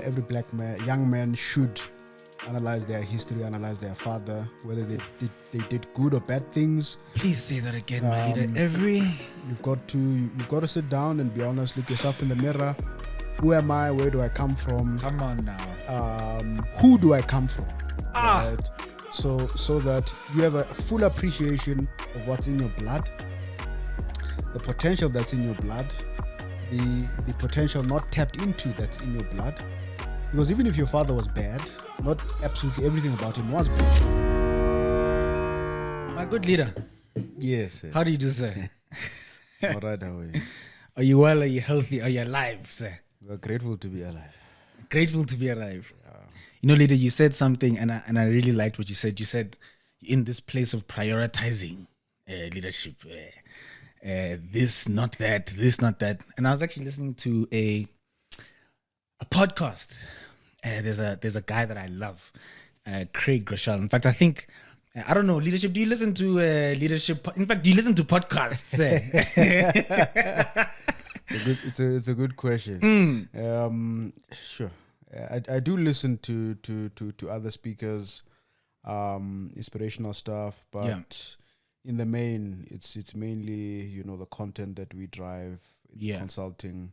Every black man, young man should analyze their history, analyze their father, whether they did good or bad things. Please say that again, my leader. You've got to sit down and be honest. Look yourself in the mirror. Who am I? Where do I come from? Come on now. Who do I come from? Ah. Right? So that you have a full appreciation of what's in your blood, the potential that's in your blood, the potential not tapped into that's in your blood. Because even if your father was bad, not absolutely everything about him was bad. My good leader. Yes. Sir. How do you do, sir? All right, how are you? Are you well? Are you healthy? Are you alive, sir? We're grateful to be alive. Grateful to be alive. You know, leader, you said something, and I really liked what you said. You said, in this place of prioritizing leadership, this, not that, this, not that. And I was actually listening to a podcast. There's a guy that I love, Craig Groeschel. In fact, I think, I don't know, leadership. Do you listen to leadership? In fact, do you listen to podcasts? It's a good question. Sure. I do listen to other speakers, inspirational stuff, but in the main, it's mainly the content that we drive, consulting,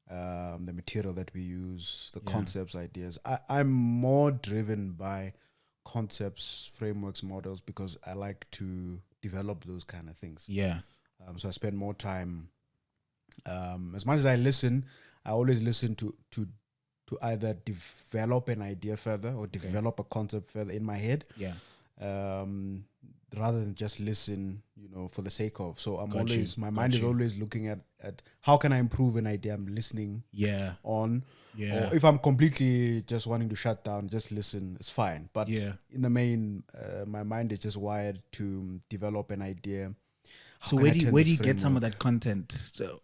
the material that we use, the concepts, ideas. I'm more driven by concepts, frameworks, models, because I like to develop those kind of things. Yeah. So I spend more time. As much as I listen, I always listen to either develop an idea further or develop a concept further in my head. Yeah. Rather than just listen, for the sake of. So my mind Got is you. always looking at how can I improve an idea I'm listening on. Yeah. Or if I'm completely just wanting to shut down, just listen, it's fine. But in the main, my mind is just wired to develop an idea. So where do you get some of that content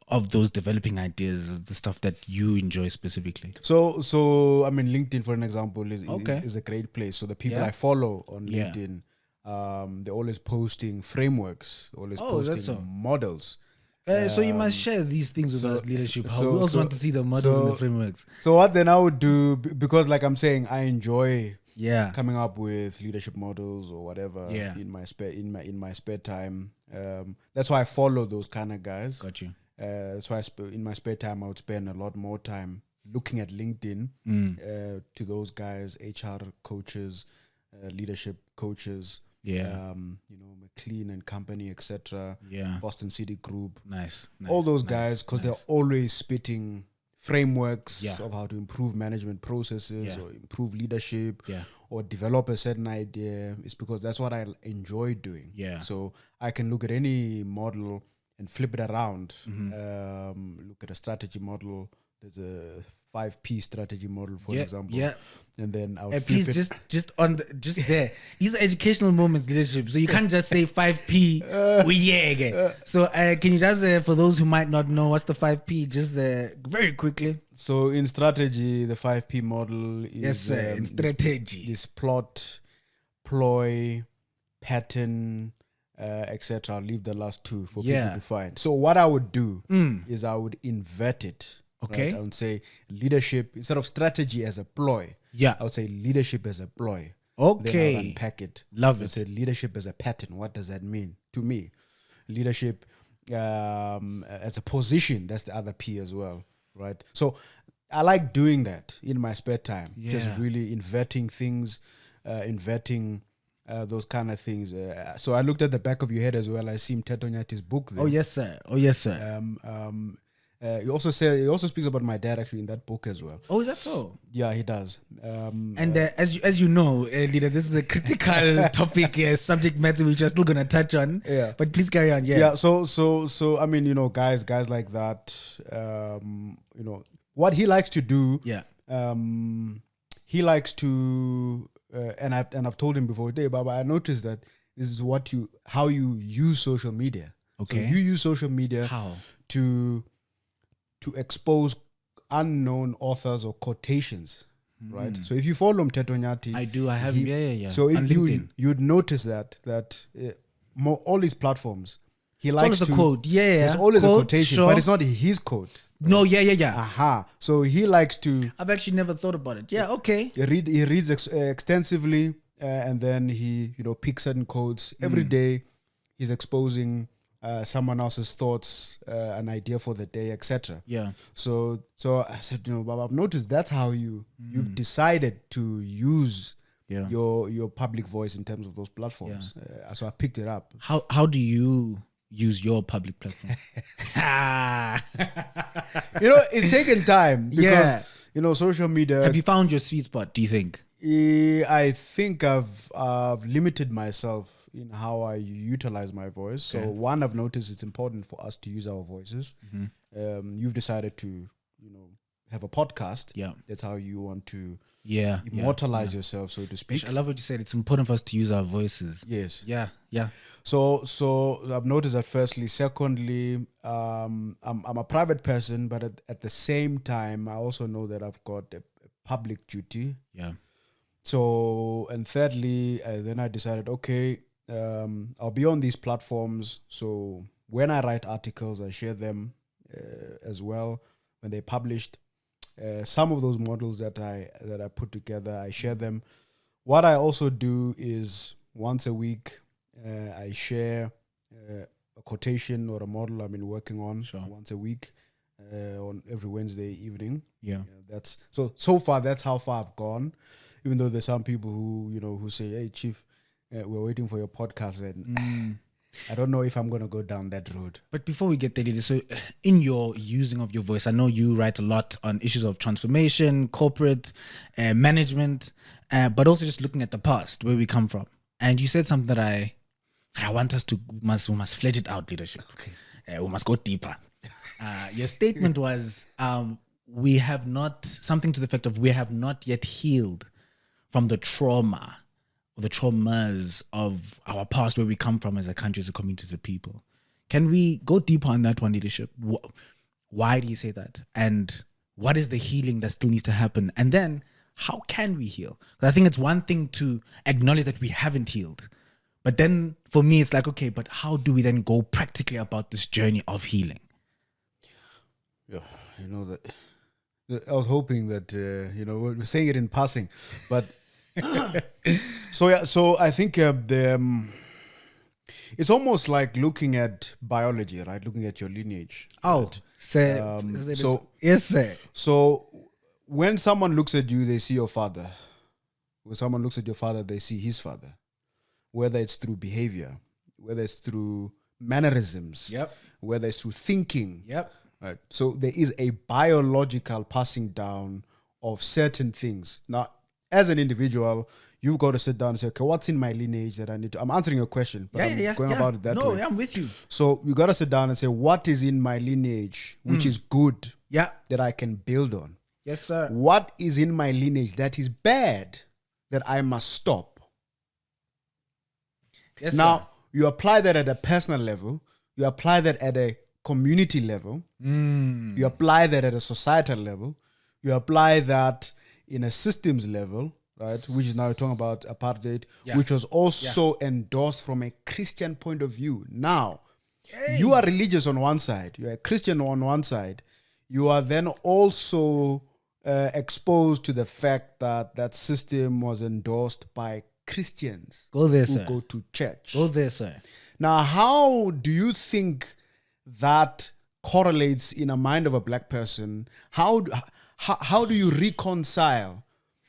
of those developing ideas, the stuff that you enjoy specifically? So I mean, LinkedIn, for an example, is a great place. So the people I follow on LinkedIn, they're always posting frameworks, posting models. So you must share these things with us, leadership. We also want to see the models and the frameworks. So what then I would do, because like I'm saying, I enjoy coming up with leadership models or whatever in my spare time. That's why I follow those kind of guys. Got you. That's why in my spare time I would spend a lot more time looking at LinkedIn to those guys, HR coaches, leadership coaches. McLean and Company, etc. Boston City Group. Nice. All those guys, because they're always spitting frameworks of how to improve management processes or improve leadership or develop a certain idea. It's because that's what I enjoy doing. So I can look at any model and flip it around. Look at a strategy model. There's a 5P strategy model, for example. And then I would please just there. These are educational moments, leadership. So you can't just say 5P. So can you just, for those who might not know, what's the 5P? Just very quickly. So in strategy, the 5P model is in strategy. Is plot, ploy, pattern, etc. I'll leave the last two for people to find. So what I would do is I would invert it. Okay. Right? I would say leadership, instead of strategy as a ploy, I would say leadership as a ploy. Okay. Then I would unpack it. Love I would it. say leadership as a pattern. What does that mean to me? Leadership as a position, that's the other P as well, right? So I like doing that in my spare time. Just really inverting things, those kind of things. So I looked at the back of your head as well. I see Mteto Nyati's book there. Oh, yes, sir. He also speaks about my dad actually in that book as well. Oh, is that so? Yeah, he does. As you know, leader, this is a critical topic, subject matter which we're still gonna touch on. Yeah. But please carry on. Yeah. So I mean, guys like that. What he likes to do. Yeah. He likes to, and I've told him before today, Baba. I noticed that this is how you use social media. Okay. So you use social media how to expose unknown authors or quotations, right? So if you follow Mteto Nyati, I do. I have. So if you'd notice that all these platforms, he likes to quote. It's always a quotation, but it's not his quote. No, yeah. Aha. So he likes to. I've actually never thought about it. Yeah, okay. He reads extensively, and then he picks certain quotes every day. He's exposing someone else's thoughts, an idea for the day, etc. Yeah. So I said, Baba, I've noticed that's how you've decided to use your public voice in terms of those platforms. So I picked it up. How do you use your public platform? It's taken time because social media. Have you found your sweet spot, do you think? I think I've limited myself in how I utilize my voice. So one, I've noticed it's important for us to use our voices. You've decided to have a podcast. Yeah, that's how you want to immortalize yourself, so to speak. I love what you said. It's important for us to use our voices. Yes. Yeah. So I've noticed that firstly. Secondly, I'm a private person, but at the same time, I also know that I've got a public duty. Yeah. So, and thirdly, then I decided, okay, I'll be on these platforms. So when I write articles, I share them as well. When they're published, some of those models that I put together, I share them. What I also do is once a week, I share a quotation or a model I've been working on once a week on every Wednesday evening. Yeah, that's so far. That's how far I've gone. Even though there's some people who say, "Hey, Chief, we're waiting for your podcast," and I don't know if I'm going to go down that road. But before we get there, so in your using of your voice, I know you write a lot on issues of transformation, corporate management, but also just looking at the past, where we come from. And you said something that I want us to we must fledge it out, leadership. Okay, we must go deeper. Your statement was we have not, something to the effect of we have not yet healed from the trauma or the traumas of our past, where we come from as a country, as a community, as a people. Can we go deeper on that one, leadership? Why do you say that? And what is the healing that still needs to happen? And then how can we heal? Because I think it's one thing to acknowledge that we haven't healed. But then for me, it's like, okay, but how do we then go practically about this journey of healing? Yeah, that I was hoping that, we're saying it in passing, but so I think it's almost like looking at biology, right? Looking at your lineage. Oh, right? Yes, sir. So when someone looks at you, they see your father. When someone looks at your father, they see his father. Whether it's through behavior, whether it's through mannerisms, whether it's through thinking. Right. So there is a biological passing down of certain things. Now, as an individual, you've got to sit down and say, okay, what's in my lineage that I need to... I'm answering your question, but I'm going about it that way. No, I'm with you. So you got to sit down and say, what is in my lineage, which is good, that I can build on? Yes, sir. What is in my lineage that is bad, that I must stop? Yes, now, sir. You apply that at a personal level. You apply that at a community level. You apply that at a societal level. You apply that in a systems level, right? Which is now we're talking about apartheid, which was also endorsed from a Christian point of view. Now, you are religious on one side. You are a Christian on one side. You are then also exposed to the fact that that system was endorsed by Christians who go to church. Go there, sir. Now, how do you think that correlates in a mind of a black person? How do you reconcile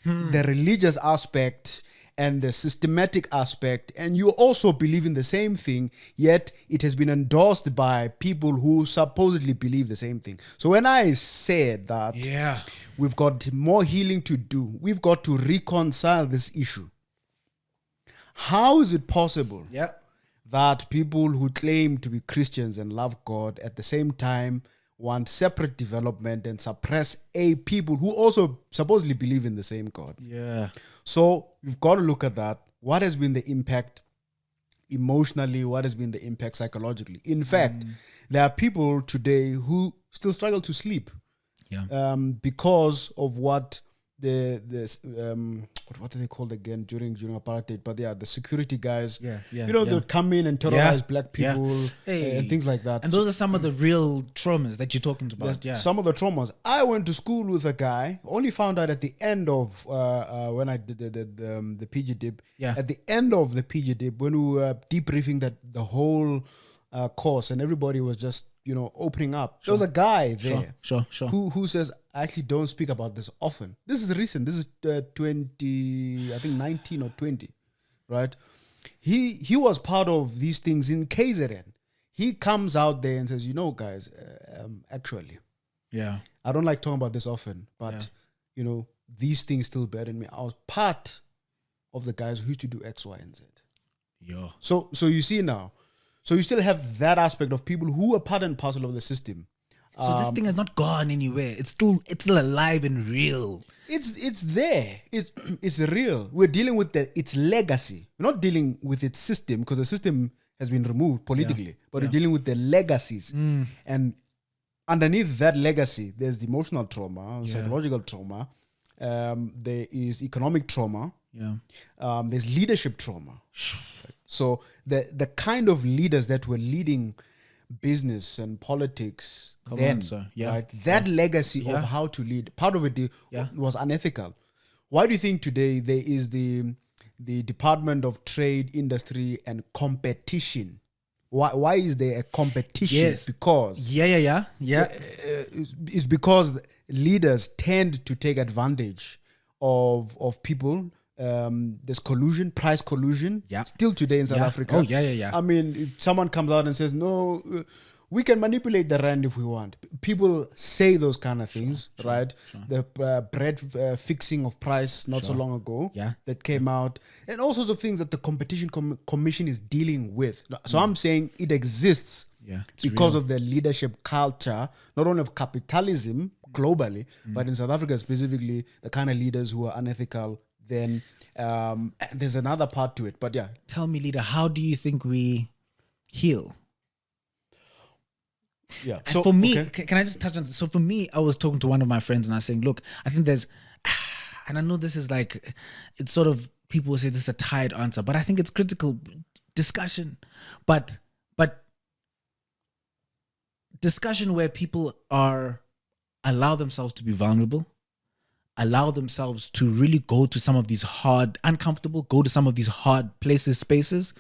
the religious aspect and the systematic aspect, and you also believe in the same thing, yet it has been endorsed by people who supposedly believe the same thing? So when I said that we've got more healing to do, we've got to reconcile this issue. How is it possible that people who claim to be Christians and love God at the same time want separate development and suppress people who also supposedly believe in the same God? So you've got to look at that. What has been the impact emotionally? What has been the impact psychologically? In fact, there are people today who still struggle to sleep because of what what are they called again during apartheid? But the security guys. Yeah. They'd come in and terrorize black people and things like that. And those are some of the real traumas that you're talking about. Some of the traumas. I went to school with a guy. Only found out at the end of when I did the PG dip. Yeah. At the end of the PG dip, when we were debriefing the whole course, and everybody was just opening up. There was a guy there. Sure. Who says, I actually don't speak about this often. This is recent. This is 19 or 20, right? He was part of these things in KZN. He comes out there and says, guys, actually, I don't like talking about this often, but these things still burden me. I was part of the guys who used to do X, Y, and Z. Yeah. So you see now. So you still have that aspect of people who are part and parcel of the system. So this thing has not gone anywhere. It's still alive and real. It's there. It's real. We're dealing with its legacy. We're not dealing with its system because the system has been removed politically. But we're dealing with the legacies. And underneath that legacy, there's the emotional trauma, psychological trauma. There is economic trauma. There's leadership trauma. So the kind of leaders that were leading business and politics right? That legacy of how to lead, part of it was unethical. Why do you think today there is the Department of Trade, Industry and Competition? Why is there a competition? Yes. Because it's because leaders tend to take advantage of people. There's collusion, price collusion, still today in South Africa. Oh, yeah. I mean, if someone comes out and says, no, we can manipulate the rand if we want. People say those kind of things, right? Sure. The bread fixing of price not so long ago that came out, and all sorts of things that the Competition Commission is dealing with. So I'm saying it exists because of the leadership culture, not only of capitalism globally, but in South Africa specifically, the kind of leaders who are unethical. Then there's another part to it, but tell me, leader, how do you think we heal? So for me, can I just touch on this? So for me, I was talking to one of my friends and I was saying, look, I think there's, and I know this is like, it's sort of, people will say this is a tired answer, but I think it's critical discussion, but discussion where people allow themselves to be vulnerable, allow themselves to really go to some of these hard, uncomfortable, go to some of these hard places, spaces,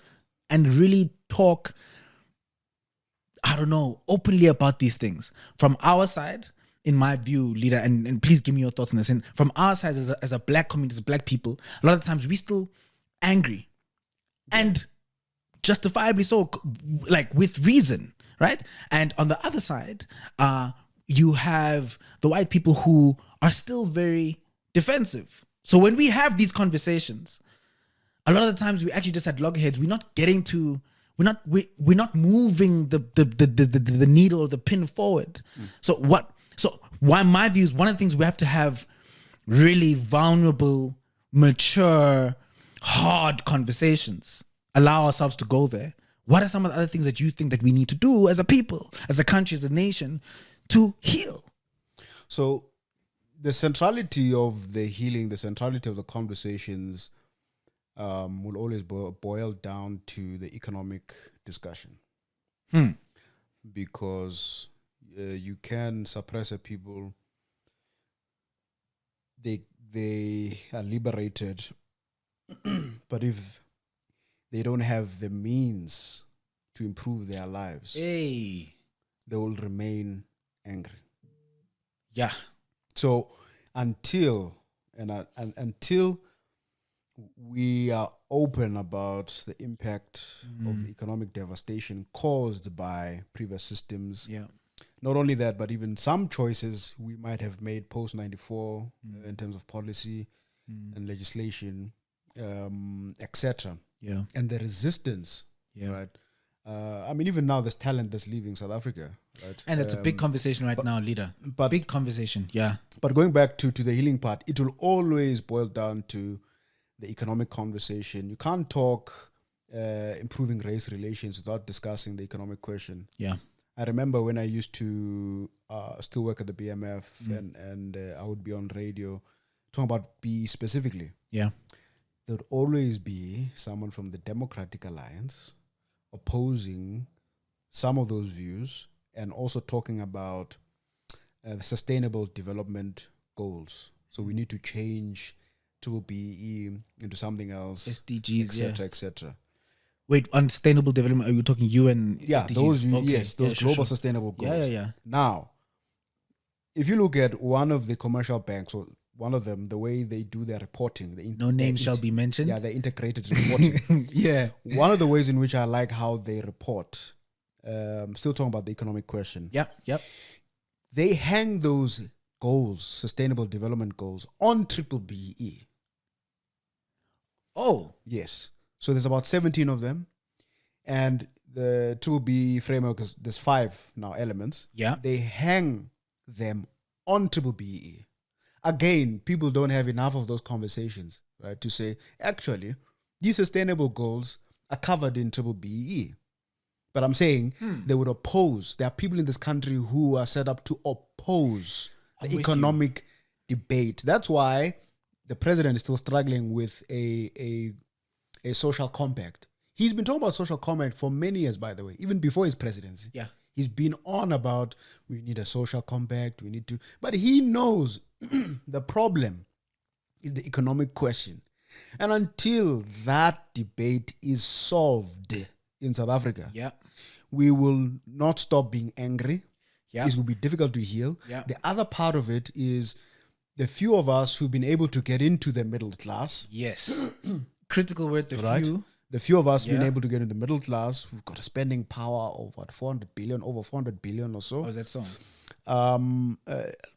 and really talk, I don't know, openly about these things. From our side, in my view, leader, and please give me your thoughts on this. And from our side, as a black community, as black people, a lot of times we still angry and justifiably so, like with reason, right? And on the other side, you have the white people who are still very defensive. So when we have these conversations, a lot of the times we actually just at loggerheads. We're not getting to. We're not moving the needle or the pin forward. So why my view is one of the things we have to have really vulnerable, mature, hard conversations. Allow ourselves to go there. What are some of the other things that you think that we need to do as a people, as a country, as a nation, to heal? So the centrality of the healing, the centrality of the conversations will always boil down to the economic discussion. Because you can suppress a people, they are liberated, but if they don't have the means to improve their lives, they will remain angry. Yeah. So until we are open about the impact of the economic devastation caused by previous systems, not only that, but even some choices we might have made post 94 in terms of policy and legislation, etc. Yeah. And the resistance, right? I mean, even now there's talent that's leaving South Africa, right? And it's a big conversation now, leader. But big conversation, But going back to the healing part, it will always boil down to the economic conversation. You can't talk improving race relations without discussing the economic question. Yeah. I remember when I used to still work at the BMF and I would be on radio talking about BE specifically, Yeah. there would always be someone from the Democratic Alliance opposing some of those views and also talking about the sustainable development goals. So we need to change BBBEE into something else, SDGs, etc., etc. Wait, on sustainable development, are you talking UN? Yeah, SDGs? those Okay. yes, those Sure, global sure. sustainable goals. Yeah. Now, if you look at one of the commercial banks, or one of them, the way they do their reporting, No name shall be mentioned. Yeah, the integrated reporting. Yeah. One of the ways in which I like how they report, still talking about the economic question. Yep. They hang those goals, sustainable development goals, on BBBEE. Oh, Yes. So there's about 17 of them. And the BBBEE framework is, there's 5 now elements. yeah. They hang them on BBBEE. Again, people don't have enough of those conversations, right? To say, actually, these sustainable goals are covered in BBBEE. But I'm saying they would oppose. There are people in this country who are set up to oppose the economic debate. That's why the president is still struggling with a social compact. He's been talking about social compact for many years, by the way, even before his presidency. Yeah. He's been on about we need a social compact, but he knows the problem is the economic question. And until that debate is solved in South Africa, Yeah. we will not stop being angry. Yeah. It will be difficult to heal. Yeah. The other part of it is the few of us who've been able to get into the middle class. Yes. Critical word, the Right. few. The few of us been Yeah. able to get into the middle class. We've got a spending power of what, 400 billion, over 400 billion or so. How's that song? Um,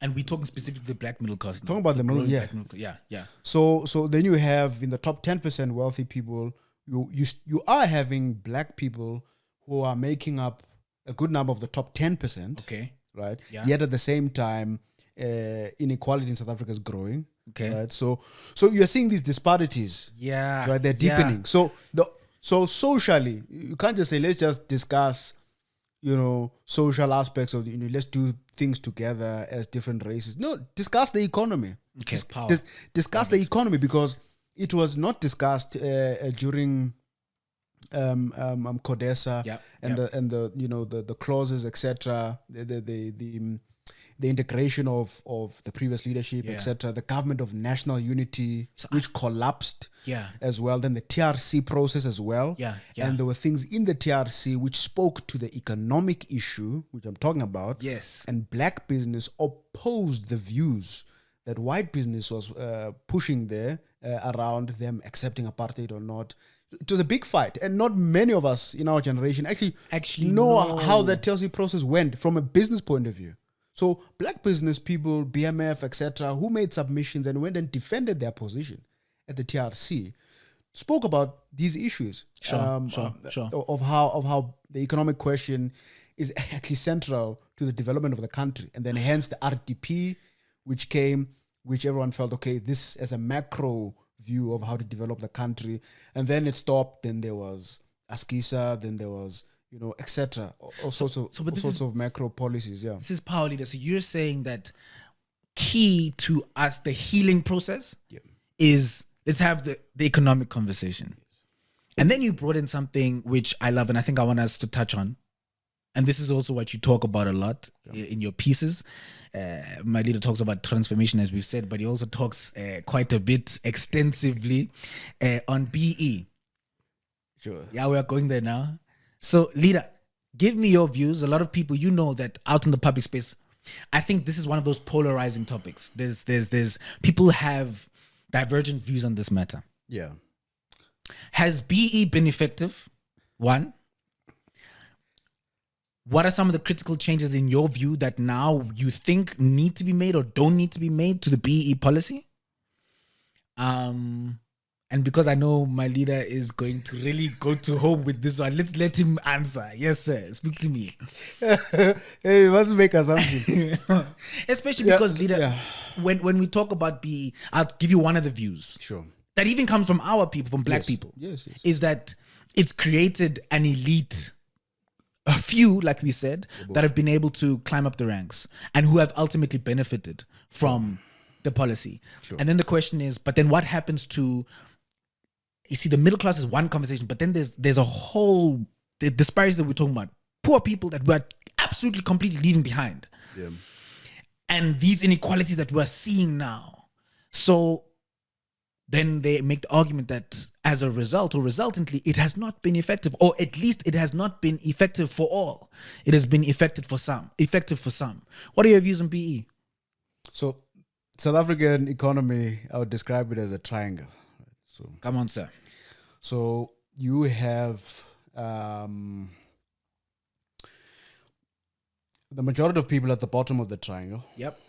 And we're talking specifically the black middle class. Talking about the middle, growing yeah. black middle class. Yeah. So then you have in the top 10% wealthy people, you are having black people who are making up a good number of the top 10%. Okay. Right. Yeah. Yet at the same time, inequality in South Africa is growing. Okay. Right. So you're seeing these disparities. Yeah. Right. They're deepening. So socially, you can't just say let's just discuss, social aspects of let's do things together as different races. No, discuss the economy. Okay. Power. Discuss the economy, because it was not discussed during CODESA Yep, and the clauses, etc. The integration of the previous leadership, Yeah. etc. The government of national unity, which collapsed Yeah. as well. Then the TRC process as well. Yeah. And there were things in the TRC which spoke to the economic issue, which I'm talking about. Yes. And black business opposed the views that white business was pushing there around them accepting apartheid or not. It was a big fight, and not many of us in our generation actually know how that TLC process went from a business point of view. So black business people, BMF, etc., who made submissions and went and defended their position at the TRC, spoke about these issues. Sure. Of how the economic question is actually central to the development of the country, and then hence the RDP, which everyone felt, okay, this as a macro view of how to develop the country, and then it stopped. Then there was Askisa, then there was etc. All sorts of macro policies. Yeah, This is power leader. So you're saying that key to us, the healing process, is let's have the economic conversation. And then you brought in something which I love, and I think I want us to touch on. And this is also what you talk about a lot in your pieces. My leader talks about transformation, as we've said, but he also talks quite a bit extensively on BE. sure. Yeah, we are going there now. So, leader, give me your views. A lot of people, that out in the public space, I think this is one of those polarizing topics. There's people have divergent views on this matter. Yeah. Has BE been effective? One. What are some of the critical changes in your view that now you think need to be made or don't need to be made to the BE policy? And because I know my leader is going to really go to home with this one, let's let him answer. Yes, sir. Speak to me. Hey, you must make assumptions. Especially because, leader, when we talk about BE, I'll give you one of the views. Sure. That even comes from our people, from black people. Yes. Is that it's created an elite, a few, like we said, that have been able to climb up the ranks and who have ultimately benefited from the policy. Sure. And then the question is, but then what happens to, you see, the middle class is one conversation, but then there's a whole, the disparities that we're talking about, poor people that we're absolutely completely leaving behind. Yeah. And these inequalities that we're seeing now. So then they make the argument that as a result or resultantly, it has not been effective, or at least it has not been effective for all. It has been effective for some. What are your views on BE? So South African economy, I would describe it as a triangle. So come on, sir. So you have the majority of people at the bottom of the triangle. Yep.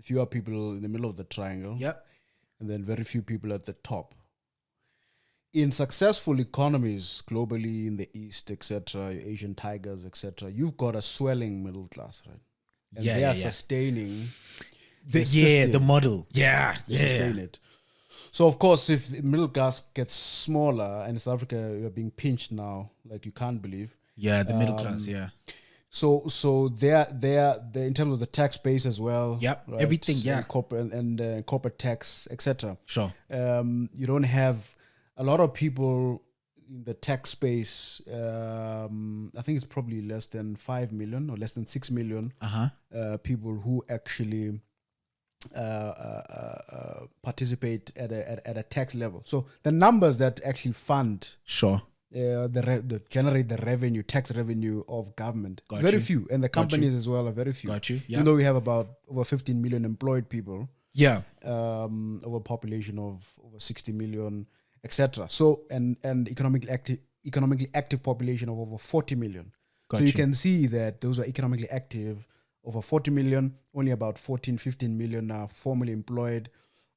Fewer people in the middle of the triangle. Yep. And then very few people at the top. In successful economies globally, in the East, etc., Asian tigers, etc., you've got a swelling middle class, right? And they are sustaining the model. They sustain it. So, of course, if the middle class gets smaller, and in South Africa, you're being pinched now, like you can't believe. Yeah, the middle class, yeah. So they're in terms of the tax base as well. Yep, right? everything, yeah. Corporate and corporate tax, etc. Sure. You don't have a lot of people in the tax space. I think it's probably less than 5 million or less than 6 million people who actually participate at a tax level. So the numbers that actually fund generate the revenue, tax revenue of government, very few, and the companies as well are very few. Got you. Yeah. Even though we have about over 15 million employed people, over a population of over 60 million, etc. So and economically active population of over 40 million. So you can see that those are economically active. Over 40 million, only about 14, 15 million are formally employed.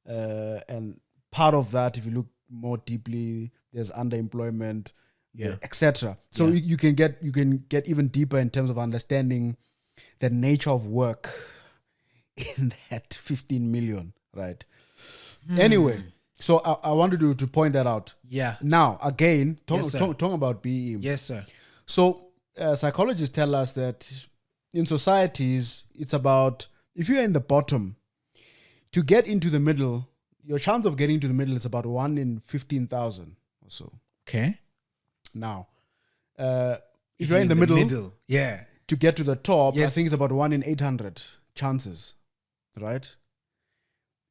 And part of that, if you look more deeply, there's underemployment, etc. So you can get even deeper in terms of understanding the nature of work in that 15 million, right? Anyway, so I wanted to point that out. Yeah. Now, again, talking about BE. Yes, sir. So psychologists tell us that in societies, it's about, if you're in the bottom, to get into the middle, your chance of getting to the middle is about 1 in 15,000 or so. Okay. Now, if you're in the middle, to get to the top, I think it's about 1 in 800 chances, right?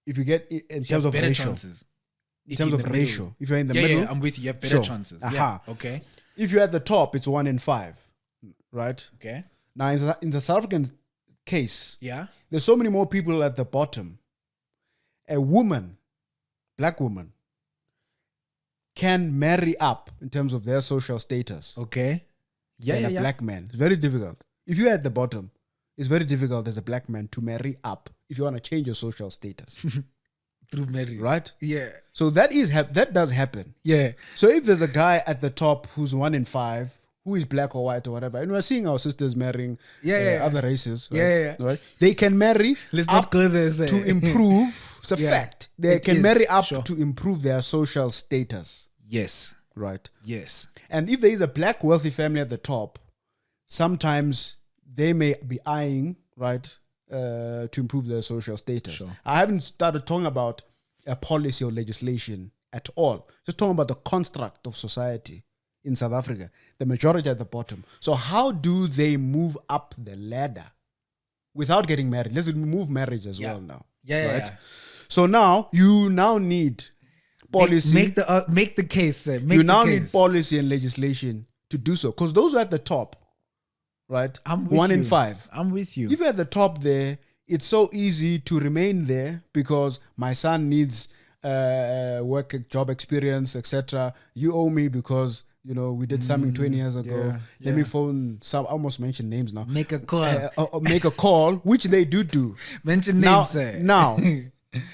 If you get in terms of ratio. Chances. In terms of ratio. If you're in the middle. Yeah, I'm with you. You have better chances. Yeah. Okay. If you're at the top, it's 1 in 5, right? Okay. Now, in the South African case, there's so many more people at the bottom. A woman, black woman, can marry up in terms of their social status. Okay. A black man. It's very difficult. If you're at the bottom, it's very difficult as a black man to marry up if you want to change your social status. Through marriage. Right? Yeah. So that does happen. Yeah. So if there's a guy at the top who's 1 in 5, who is black or white or whatever, and we're seeing our sisters marrying other races, right? Right? They can marry not go there, to improve. It's a fact. They can marry up to improve their social status. Yes. Right? Yes. And if there is a black wealthy family at the top, sometimes they may be eyeing, right, to improve their social status. Sure. I haven't started talking about a policy or legislation at all. Just talking about the construct of society in South Africa, the majority at the bottom. So how do they move up the ladder without getting married? Let's move marriage as well now. Right? So now you need policy. Make the case, sir. Need policy and legislation to do so. Because those are at the top, right? I'm with 1 you. in 5. I'm with you. If you're at the top there, it's so easy to remain there because my son needs work, job experience, etc. You owe me because we did something 20 years ago. Let me phone some. I almost mentioned names now. Make a call. Make a call, which they do. Mention names. Now,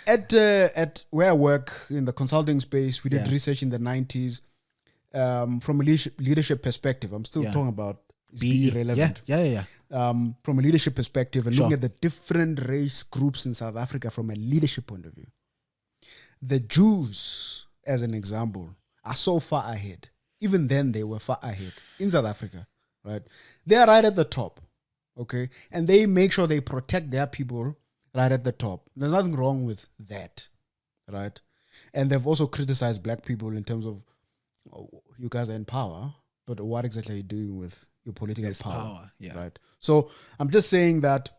at where I work in the consulting space, we did research in the 90s from a leadership perspective. I'm still talking about BE relevant. From a leadership perspective and looking at the different race groups in South Africa from a leadership point of view. The Jews, as an example, are so far ahead. Even then, they were far ahead in South Africa, right? They are right at the top, okay? And they make sure they protect their people right at the top. There's nothing wrong with that, right? And they've also criticized black people in terms of, oh, you guys are in power, but what exactly are you doing with your political power? Yeah. Right. So I'm just saying that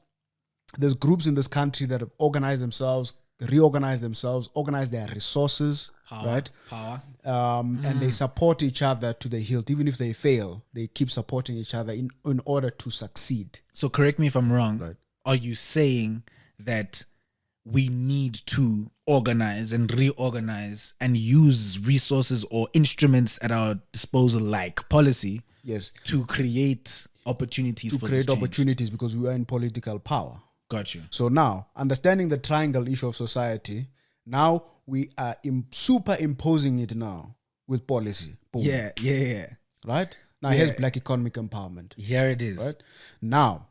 there's groups in this country that have organized themselves, reorganized themselves, organized their resources, right? Power. And they support each other to the hilt. Even if they fail, they keep supporting each other in order to succeed. So correct me if I'm wrong. Right. Are you saying that we need to organize and reorganize and use resources or instruments at our disposal, like policy, Yes. to create opportunities To for create this change? opportunities because we are in political power. Got you. So now, understanding the triangle issue of society, now we are superimposing it now with policy. Boom. Yeah. Right? Now here's black economic empowerment. Here it is. Right? Now,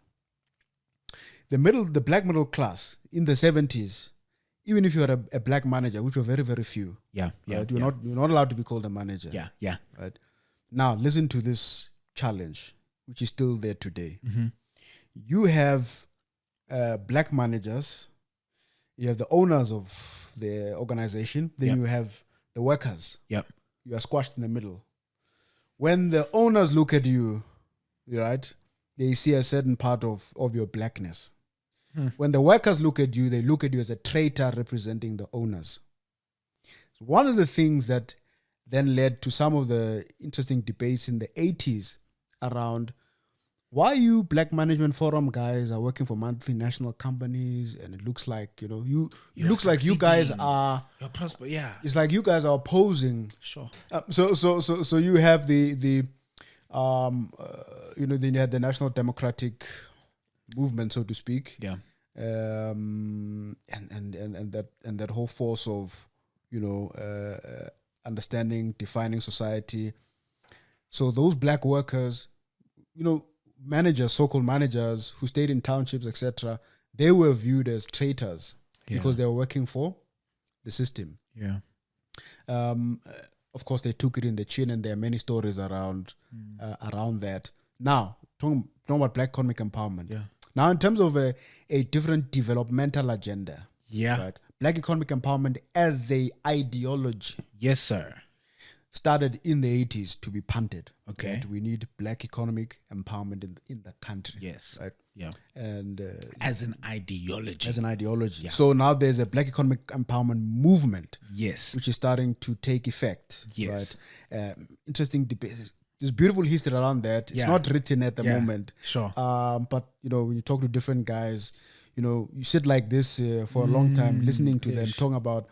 the black middle class in the 70s, even if you are a black manager, which were very, very few. Yeah. Right? You're not allowed to be called a manager. Yeah. Right? Now, listen to this challenge, which is still there today. You have black managers, you have the owners of the organization, then you have the workers. Yep. You are squashed in the middle. When the owners look at you, right, they see a certain part of your blackness. When the workers look at you, they look at you as a traitor representing the owners. One of the things that then led to some of the interesting debates in the 80s around why you Black Management Forum guys are working for multinational companies, and it looks like, it looks like you guys are, it's like you guys are opposing. Sure. So you have the then you had the National Democratic Movement, so to speak. Yeah. And that whole force of, understanding, defining society. So those black workers, managers, so-called managers who stayed in townships, etc., they were viewed as traitors because they were working for the system. Yeah. Of course, they took it in the chin, and there are many stories around that. Now, talking about black economic empowerment. Yeah. Now, in terms of a different developmental agenda. Yeah. Right? Black economic empowerment as a ideology. Yes, sir. Started in the 80s to be punted. Okay. Right? We need black economic empowerment in the country. Yes. Right. Yeah. And as an ideology. Yeah. So now there's a black economic empowerment movement. Yes. Which is starting to take effect. Yes. Right? Interesting debate. There's beautiful history around that. It's not written at the moment. Sure. But when you talk to different guys, you sit like this for a long time, listening to them talking about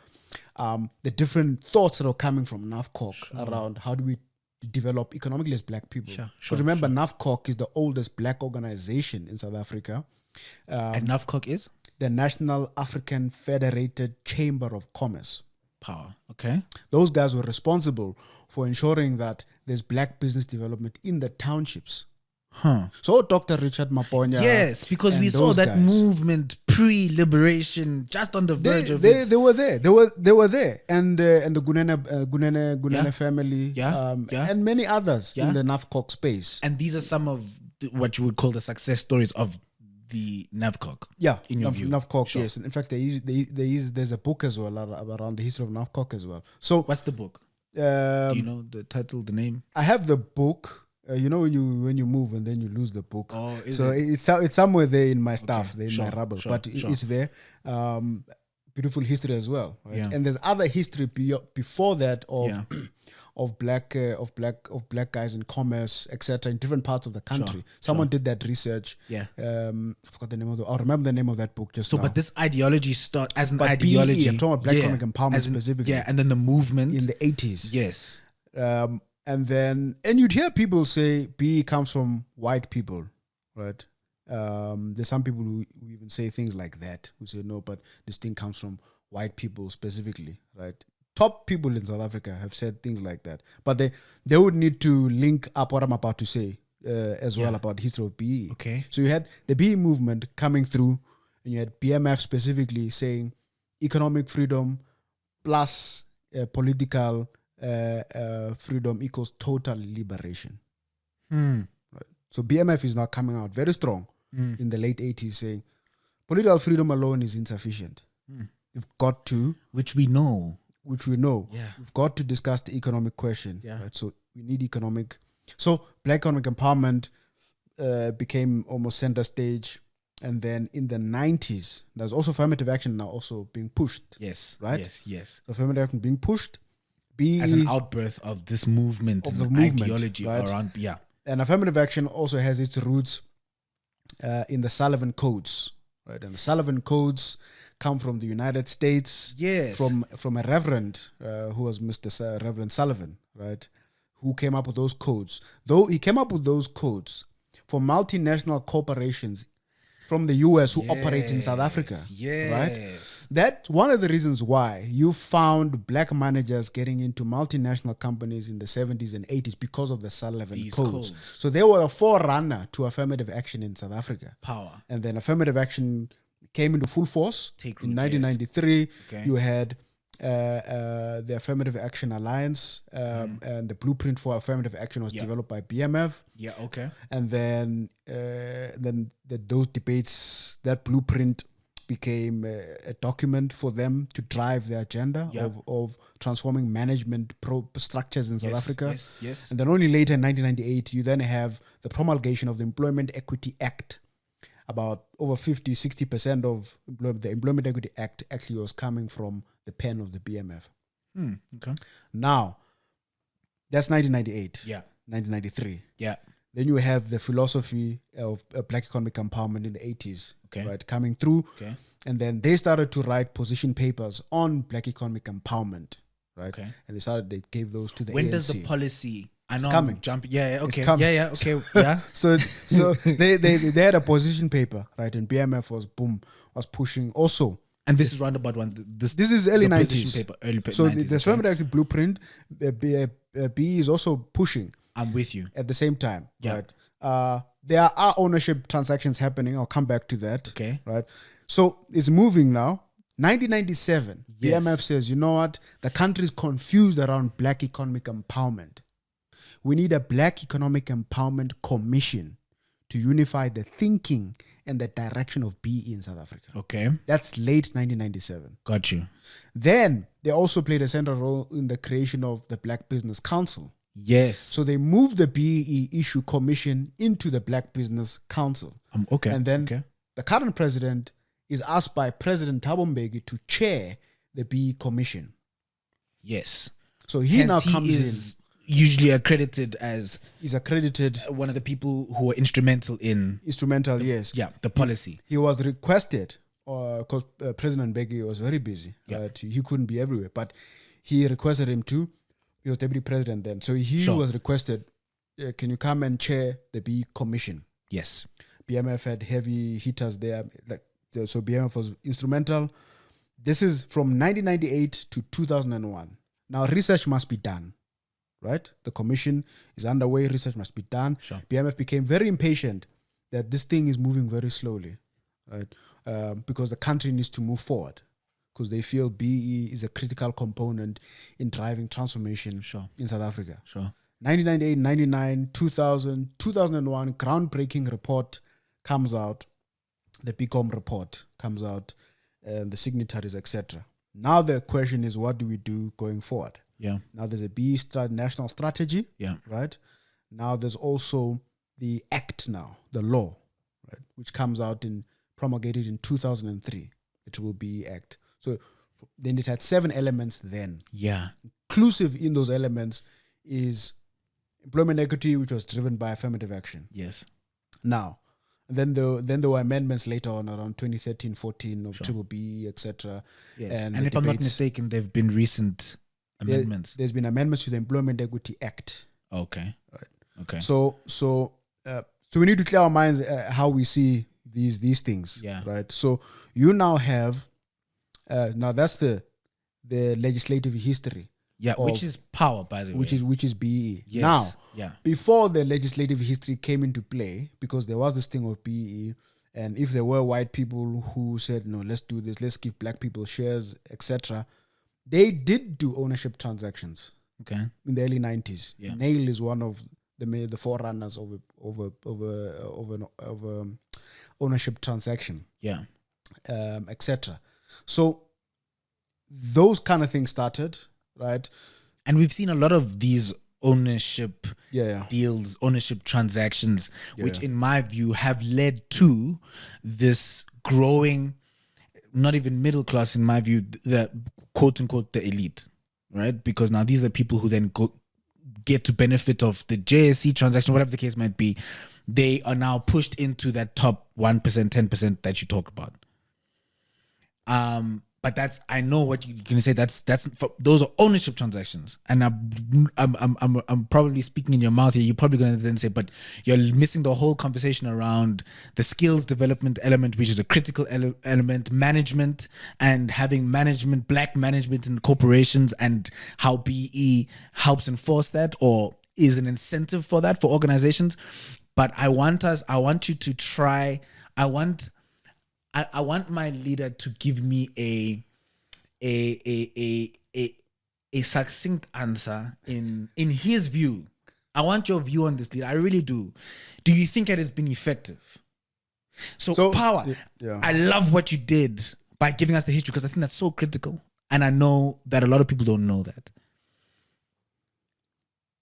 the different thoughts that are coming from NAFCOC around how do we develop economically as black people. Because remember, NAFCOC is the oldest black organization in South Africa. And NAFCOC is? The National African Federated Chamber of Commerce. Power. Okay. Those guys were responsible for ensuring that there's black business development in the townships. So Dr. Richard Maponya. Yes, because we saw that guys, movement pre-liberation, just on the verge of it. They were there. They were there, and the Gunene family, and many others in the NAFCOC space. And these are some of what you would call the success stories of the NAFCOC. Yeah, in your view, NAFCOC. Sure. Yes, in fact, there's a book as well around the history of NAFCOC as well. So, what's the book? Do you know the title, the name? I have the book. When you move and then you lose the book. Oh, it's somewhere there in my stuff, in my rubble, but sure. It's there. Beautiful history as well, right? Yeah. And there's other history before that of black guys in commerce, etc., in different parts of the country. Someone did that research. Yeah. I forgot the name of I'll remember the name of that book just now. But this ideology start as an but ideology. BEE, I'm talking about black economic empowerment specifically. Yeah, and then the movement in the 80s. Yes. And you'd hear people say BE comes from white people, right? There's some people who even say things like that, who say, no, but this thing comes from white people specifically, right? Top people in South Africa have said things like that. But they would need to link up what I'm about to say as well about the history of BE. Okay. So you had the BE movement coming through, and you had BMF specifically saying economic freedom plus political freedom equals total liberation. Right. So BMF is now coming out very strong in the late 80s saying political freedom alone is insufficient. You've got to, which we know. Yeah. We've got to discuss the economic question. Yeah. Right? So we need economic. So black economic empowerment became almost center stage. And then in the 90s, there's also affirmative action now also being pushed. Yes. Right? Yes. So affirmative action being pushed. As an outbirth of this movement, of the movement, ideology right? around, And affirmative action also has its roots in the Sullivan Codes, right? And the Sullivan Codes come from the United States, from a reverend who was Mr. Reverend Sullivan, right? Who came up with those codes. Though he came up with those codes for multinational corporations from the US who operate in South Africa, right? That's one of the reasons why you found black managers getting into multinational companies in the 70s and 80s because of the Sullivan Codes. So they were a forerunner to affirmative action in South Africa. Power. And then affirmative action came into full force in 1993. You had the Affirmative Action Alliance, and the blueprint for affirmative action was developed by BMF. And then those debates, that blueprint became a document for them to drive the agenda of transforming management structures in South Africa. And then only later in 1998, you then have the promulgation of the Employment Equity Act. About over 50-60% of the Employment Equity Act actually was coming from the pen of the BMF. Now, that's 1998. 1993. Then you have the philosophy of black economic empowerment in the 80s, right, coming through. And then they started to write position papers on black economic empowerment, right? And they gave those to the When ANC. does the policy... I know it's coming. Okay. It's coming. Okay. So they had a position paper, right? And BMF was pushing also. And this is roundabout when this is early 90s. Position paper, early 90s. So the affirmative action blueprint, BE is also pushing. I'm with you. At the same time, right? There are ownership transactions happening. I'll come back to that. Right? So it's moving now. 1997, BMF says, you know what? The country is confused around black economic empowerment. We need a Black Economic Empowerment Commission to unify the thinking and the direction of BE in South Africa. That's late 1997. Got you. Then they also played a central role in the creation of the Black Business Council. So they moved the BEE issue commission into the Black Business Council. And then the current president is asked by President Thabo Mbeki to chair the BEE commission. So he now comes in. Usually accredited as... He's accredited... one of the people who were instrumental in... the policy. He was requested, because President Mbeki was very busy. Right? He couldn't be everywhere. But he requested him to. He was deputy president then. So he was requested, can you come and chair the BE commission? BMF had heavy hitters there. So BMF was instrumental. This is from 1998 to 2001. Now research must be done. Right? The commission is underway. Research must be done. BMF became very impatient that this thing is moving very slowly, right? Because the country needs to move forward. Because they feel BE is a critical component in driving transformation in South Africa. 1998, 99, 2000, 2001, groundbreaking report comes out. The BCom report comes out, and the signatories, etc. Now the question is, what do we do going forward? Now there's a BE national strategy. Right. Now there's also the act now, the law, right, which comes out promulgated in 2003, the Triple BE Act. So then it had 7 elements then. Inclusive in those elements is employment equity, which was driven by affirmative action. Now, then there were amendments later on around 2013, 14 of Triple BE, etc. And if I'm not mistaken, there have been recent amendments. There's been amendments to the Employment Equity Act. So we need to clear our minds how we see these things. Right. So you now have now that's the legislative history. Which is power, by the way. Which is BE. Now, before the legislative history came into play, because there was this thing of BE, and if there were white people who said, no, let's do this, let's give black people shares, etc., they did do ownership transactions. In the early 90s. Nail is one of the forerunners of ownership transaction. etc. So those kind of things started, right? And we've seen a lot of these ownership Yeah. deals, ownership transactions, which Yeah. in my view have led to this growing, not even middle class in my view, the quote unquote the elite, right? Because now these are people who then get to benefit of the JSE transaction, whatever the case might be. They are now pushed into that top 1%, 10% that you talk about. But that's, I know what you're gonna say. That's those are ownership transactions, and I'm probably speaking in your mouth here. You're probably gonna then say, but you're missing the whole conversation around the skills development element, which is a critical element, management, and having management, black management in corporations, and how BE helps enforce that or is an incentive for that for organizations. But I want you to try. I want my leader to give me a succinct answer in his view. I want your view on this, leader. I really do. Do you think it has been effective? So power. Yeah. I love what you did by giving us the history because I think that's so critical. And I know that a lot of people don't know that.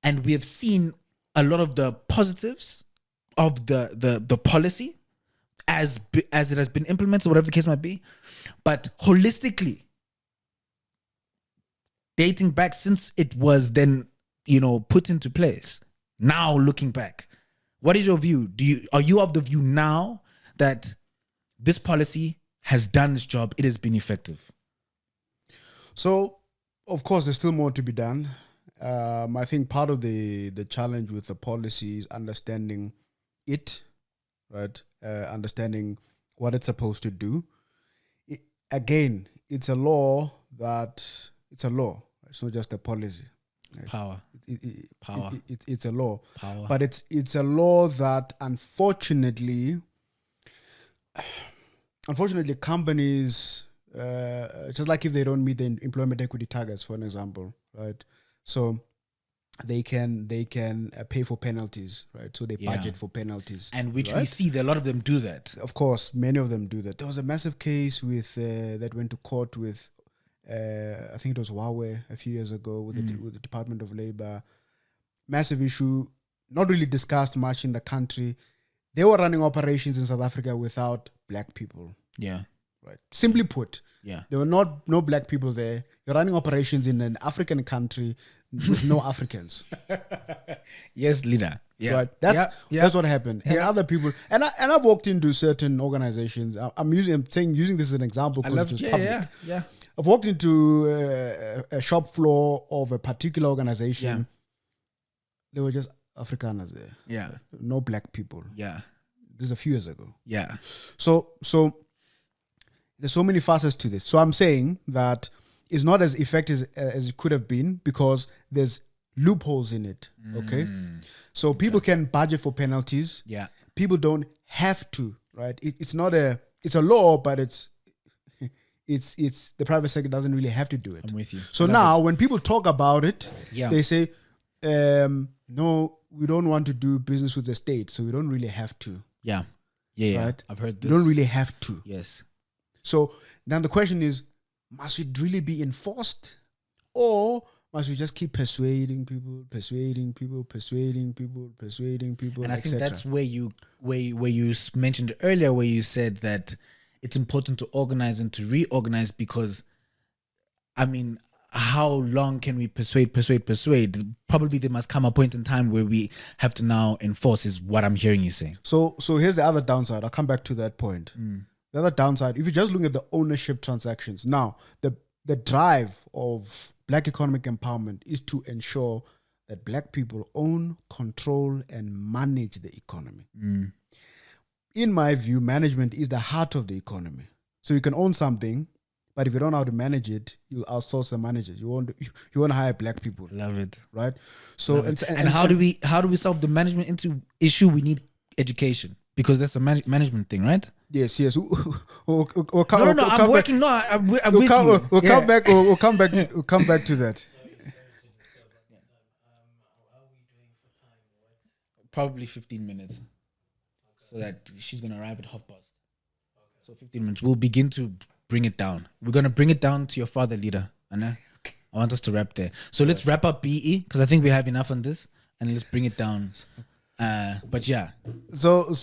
And we have seen a lot of the positives of the policy as it has been implemented, whatever the case might be. But holistically, dating back since it was then, put into place, now looking back, what is your view? Are you of the view now that this policy has done its job, it has been effective? So, of course, there's still more to be done. I think part of the challenge with the policy is understanding it, right? Understanding what it's supposed to do. Again, it's a law. It's not just a policy. Right? Power. Power. It's a law. Power. But it's a law that unfortunately companies, just like if they don't meet the employment equity targets, for an example, right? So they can pay for penalties, right? So they budget for penalties, and which right? we see that a lot of them do that. Of course, many of them do that. There was a massive case with that went to court with, I think it was Huawei a few years ago with the Department of Labor. Massive issue, not really discussed much in the country. They were running operations in South Africa without black people. Yeah. Right. Simply put, there were no black people there. You're running operations in an African country with no Africans. Yes, leader. Yeah. Right. That's what happened. And other people, and I've walked into certain organizations. I'm using this as an example because it was public. Yeah. I've walked into a shop floor of a particular organization. Yeah. There were just Afrikaners there. Yeah. No black people. Yeah. This is a few years ago. Yeah. So there's so many facets to this. So I'm saying that it's not as effective as it could have been because there's loopholes in it. Okay. So people can budget for penalties. Yeah. People don't have to, right? It's a law, but it's the private sector doesn't really have to do it. I'm with you. So now when people talk about it, they say, no, we don't want to do business with the state, so we don't really have to. Yeah. Right? I've heard this. We don't really have to. Yes. So then the question is, must it really be enforced? Or must we just keep persuading people, and I think that's where you mentioned earlier, where you said that it's important to organize and to reorganize because, I mean, how long can we persuade? Probably there must come a point in time where we have to now enforce, is what I'm hearing you saying. So here's the other downside. I'll come back to that point. The other downside, if you just look at the ownership transactions, now the drive of black economic empowerment is to ensure that black people own, control, and manage the economy. In my view, management is the heart of the economy. So you can own something, but if you don't know how to manage it, you'll outsource the managers. You want to hire black people. Love it. Right? So and how do we solve the management issue? We need education because that's a management thing, right? Yes. We'll come back to that. Probably 15 minutes, so that she's gonna arrive at 1:30. So 15 minutes. We'll begin to bring it down. We're going to bring it down to your father, leader. Anna? I want us to wrap there. So let's wrap up BE because I think we have enough on this, and let's bring it down. But yeah. So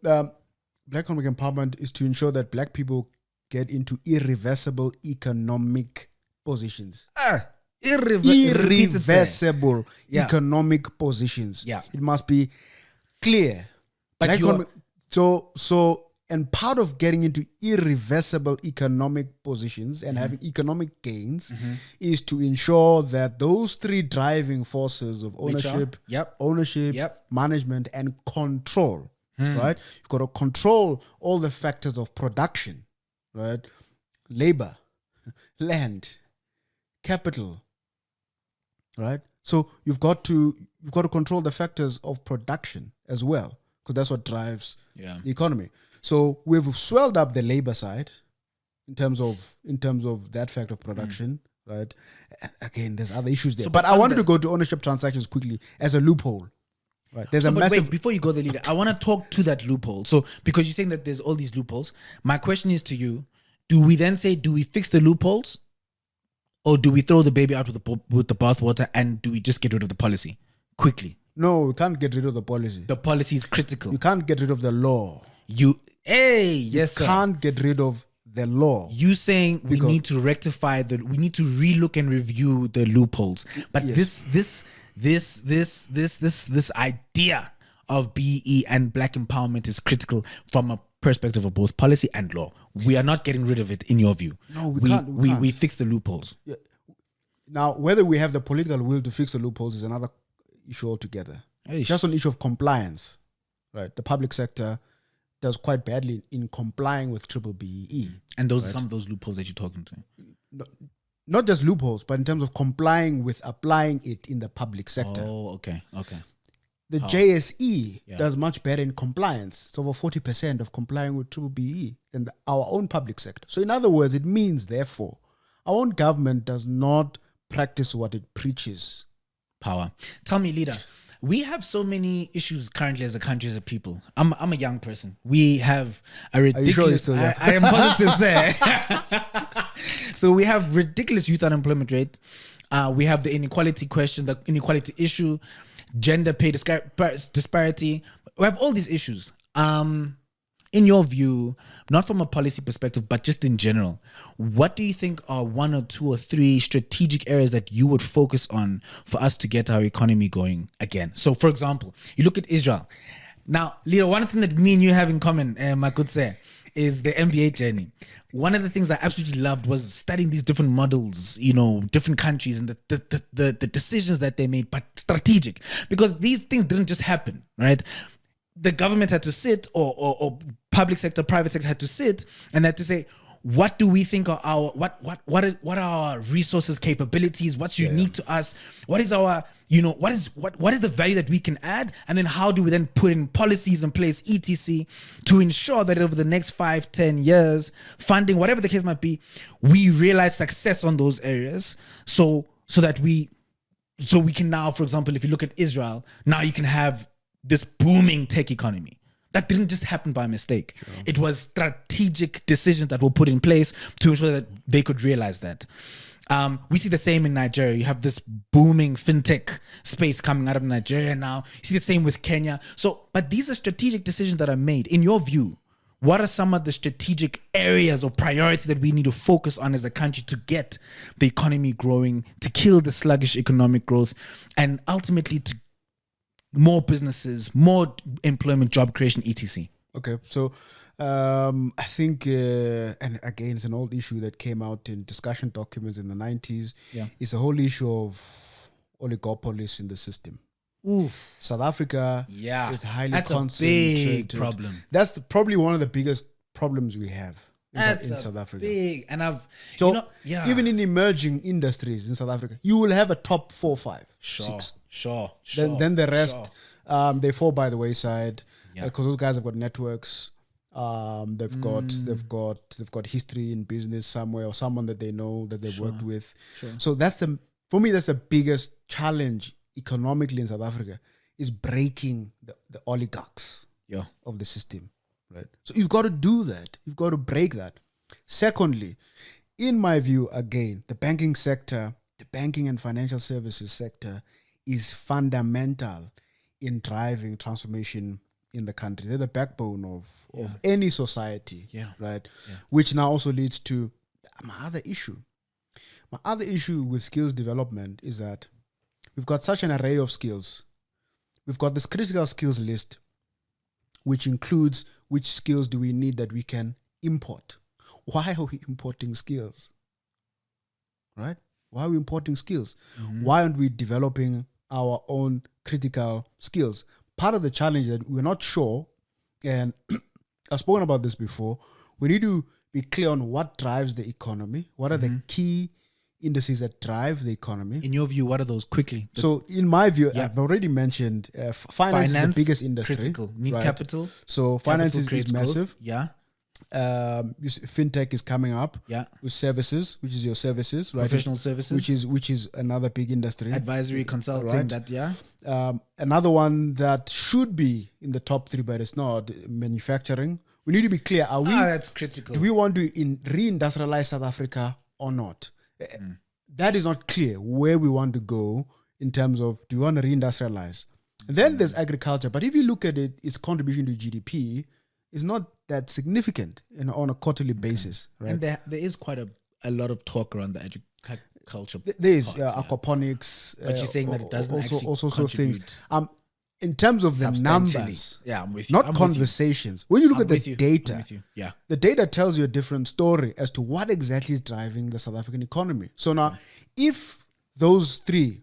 Black economic empowerment is to ensure that Black people get into irreversible economic positions. Irreversible economic positions. Yeah. It must be clear. But and part of getting into irreversible economic positions and having economic gains is to ensure that those three driving forces of ownership, management, and control, right? You've got to control all the factors of production, right? Labor, land, capital, right? So you've got to control the factors of production as well, because that's what drives the economy. So we've swelled up the labor side in terms of that fact of production, right? Again, there's other issues there. So, but I wanted to go to ownership transactions quickly as a loophole. Right. There's a massive. Wait, before you go there, leader, I want to talk to that loophole. So because you're saying that there's all these loopholes, my question is to you: do we fix the loopholes, or do we throw the baby out with the bathwater and do we just get rid of the policy quickly? No, we can't get rid of the policy. The policy is critical. You can't get rid of the law. You can't get rid of the law. You saying we need to rectify we need to relook and review the loopholes. But this idea of BE and Black empowerment is critical from a perspective of both policy and law. We are not getting rid of it in your view. No, we can't. We fix the loopholes. Yeah. Now, whether we have the political will to fix the loopholes is another issue altogether. Just on the issue of compliance, right? The public sector does quite badly in complying with BBBEE. And those are some of those loopholes that you're talking to. Not just loopholes, but in terms of complying with applying it in the public sector. Oh, okay. The JSE does much better in compliance. It's over 40% of complying with BBBEE than our own public sector. So in other words, it means, therefore, our own government does not practice what it preaches. Power. Tell me, leader, we have so many issues currently as a country, as a people. I'm a young person. We have a ridiculous... Are you sure you're still young? I am positive, sir. So we have ridiculous youth unemployment rate. We have the inequality question, the inequality issue, gender pay disparity. We have all these issues. In your view, not from a policy perspective, but just in general, what do you think are 1 or 2 or 3 strategic areas that you would focus on for us to get our economy going again? So, for example, you look at Israel. Now, Leo, one thing that me and you have in common, I could say, is the MBA journey. One of the things I absolutely loved was studying these different models, different countries and the decisions that they made, but strategic. Because these things didn't just happen, right? The government had to sit, or public sector, private sector had to sit, and had to say, what do we think are our what are our resources, capabilities? What's unique to us? What is our what is the value that we can add? And then how do we then put in policies in place, etc., to ensure that over the next 5-10 years, funding, whatever the case might be, we realize success on those areas, so that we can now, for example, if you look at Israel, now you can have this booming tech economy. That didn't just happen by mistake. Sure. It was strategic decisions that were put in place to ensure that they could realize that. We see the same in Nigeria. You have this booming fintech space coming out of Nigeria now. You see the same with Kenya. But these are strategic decisions that are made. In your view, what are some of the strategic areas or priorities that we need to focus on as a country to get the economy growing, to kill the sluggish economic growth, and ultimately to more businesses, more employment, job creation, etc.? Okay, so I think, and again, it's an old issue that came out in discussion documents in the 90s. Yeah. It's a whole issue of oligopolies in the system. Ooh. South Africa is highly concentrated. That's a big problem. That's probably one of the biggest problems we have in South Africa. Big, and even in emerging industries in South Africa, you will have a top 4 or 5, 6. Sure. Then the rest, they fall by the wayside because those guys have got networks. They've got history in business somewhere, or someone that they know that they've worked with. Sure. So for me, that's the biggest challenge economically in South Africa, is breaking the oligarchs of the system. right? So you've got to do that. You've got to break that. Secondly, in my view, again, the banking sector, the banking and financial services sector is fundamental in driving transformation in the country. They're the backbone of any society, right? Yeah. Which now also leads to my other issue. My other issue with skills development is that we've got such an array of skills. We've got this critical skills list, which includes which skills do we need that we can import. Why are we importing skills? Right? Why are we importing skills? Why aren't we developing our own critical skills? Part of the challenge that we're not sure, and I've spoken about this before, we need to be clear on what drives the economy. What are the key indices that drive the economy? In your view, what are those quickly? So in my view, I've already mentioned finance is the biggest industry. Critical. Need capital. So finance is massive. Growth. Yeah. Fintech is coming up with services, which is your services, right? Professional services, which is another big industry. Advisory, consulting, right? Another one that should be in the top 3, but it's not, manufacturing. We need to be clear. Are we? That's critical. Do we want to reindustrialize South Africa or not? That is not clear where we want to go in terms of, do we want to reindustrialize? And then there's agriculture, but if you look at it, its contribution to GDP is not that significant on a quarterly basis, right? And there is quite a lot of talk around the agriculture. There is aquaponics. But you're saying that it doesn't also contribute. things. In terms of the numbers, I'm with you. not conversations. When you look at the data, the data tells you a different story as to what exactly is driving the South African economy. So now, if those 3